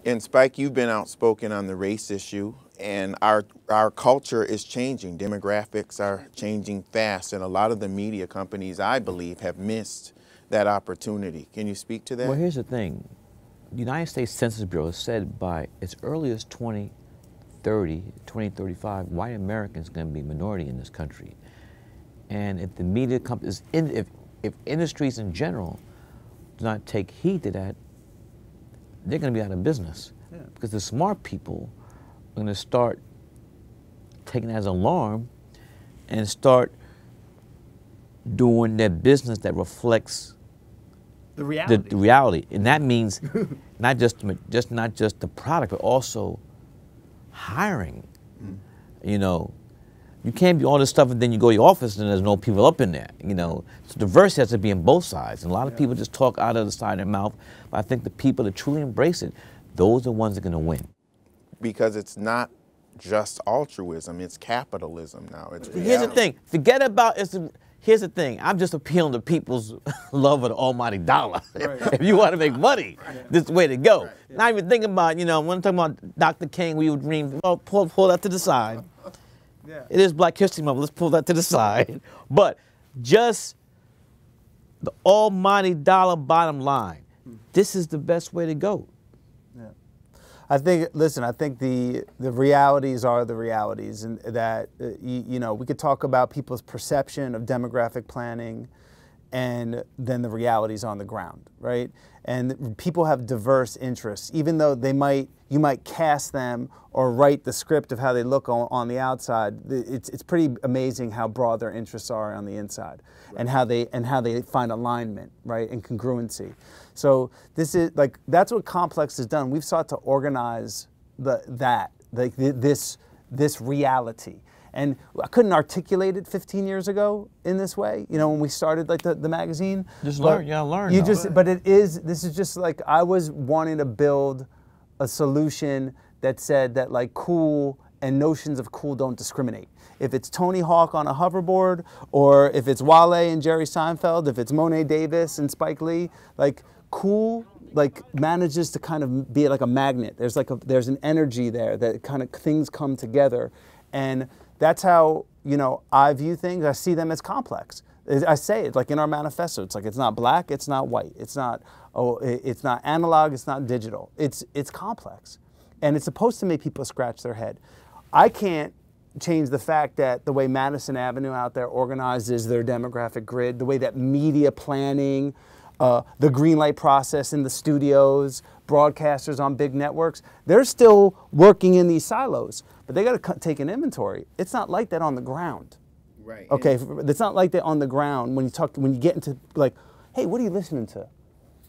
And Spike, you've been outspoken on the race issue, and our culture is changing. Demographics are changing fast, and a lot of the media companies, I believe, have missed that opportunity. Can you speak to that? Well, here's the thing. The United States Census Bureau has said by as early as 2030, 2035, white Americans are going to be a minority in this country. And if the media companies, if industries in general do not take heed to that, they're going to be out of business. Yeah. Because the smart people are going to start taking that as an alarm and start doing their business that reflects the reality. The reality. And that means not just the product, but also hiring. You know, you can't be all this stuff and then you go to your office and there's no people up in there, you know. So diversity has to be on both sides. And a lot of people just talk out of the side of their mouth, but I think the people that truly embrace it, those are the ones that are going to win. Because it's not just altruism, it's capitalism now. It's reality. Here's the thing, forget about here's the thing, I'm just appealing to people's love of the almighty dollar. Right. If you want to make money, this is the way to go. Right. Yeah. Not even thinking about, you know, when I'm talking about Dr. King, we would dream, well, pull that to the side. Yeah. It is Black History Month, let's pull that to the side. But just the almighty dollar bottom line, this is the best way to go. Yeah. I think, listen, I think the realities are the realities, and that, you know, we could talk about people's perception of demographic planning and then the realities on the ground, right? And people have diverse interests, even though you might cast them or write the script of how they look on the outside. It's pretty amazing how broad their interests are on the inside, right. and how they find alignment, right, and congruency. So this is like, that's what Complex has done. We've sought to organize this reality. And I couldn't articulate it 15 years ago in this way, you know, when we started like the magazine. Just learn, yeah, learn. But this is just like, I was wanting to build a solution that said that like cool and notions of cool don't discriminate. If it's Tony Hawk on a hoverboard, or if it's Wale and Jerry Seinfeld, if it's Monet Davis and Spike Lee, like cool like manages to kind of be like a magnet. There's an energy there that kind of things come together. And that's how, you know, I view things. I see them as complex. I say it like in our manifesto. It's like, it's not black, it's not white, it's not analog, it's not digital. It's complex, and it's supposed to make people scratch their head. I can't change the fact that the way Madison Avenue out there organizes their demographic grid, the way that media planning, the green light process in the studios, broadcasters on big networks, they're still working in these silos, but they got to take an inventory. It's not like that on the ground. Right. Okay, it's not like that on the ground when you get into like, hey, what are you listening to?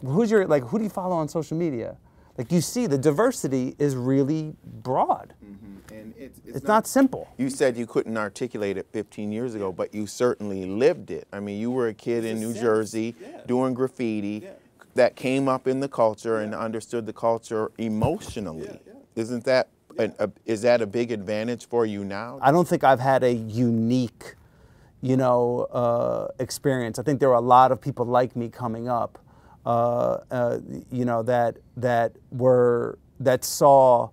Who do you follow on social media? Like, you see the diversity is really broad. Mm-hmm. And it's not simple. You said you couldn't articulate it 15 years ago, but you certainly lived it. I mean, you were a kid in New Jersey doing graffiti that came up in the culture and understood the culture emotionally. Isn't that is that a big advantage for you now? I don't think I've had a unique, you know, experience. I think there were a lot of people like me coming up, you know, that saw,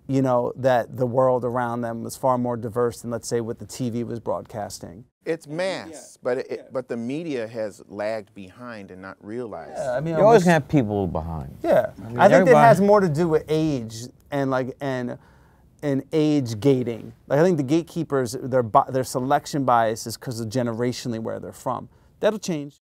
you know, that the world around them was far more diverse than, let's say, what the TV was broadcasting. It's mass, but the media has lagged behind and not realized. Yeah, I mean, you always have people behind. Yeah, I think that has more to do with age and age gating. Like, I think the gatekeepers, their selection bias is because of generationally where they're from. That'll change.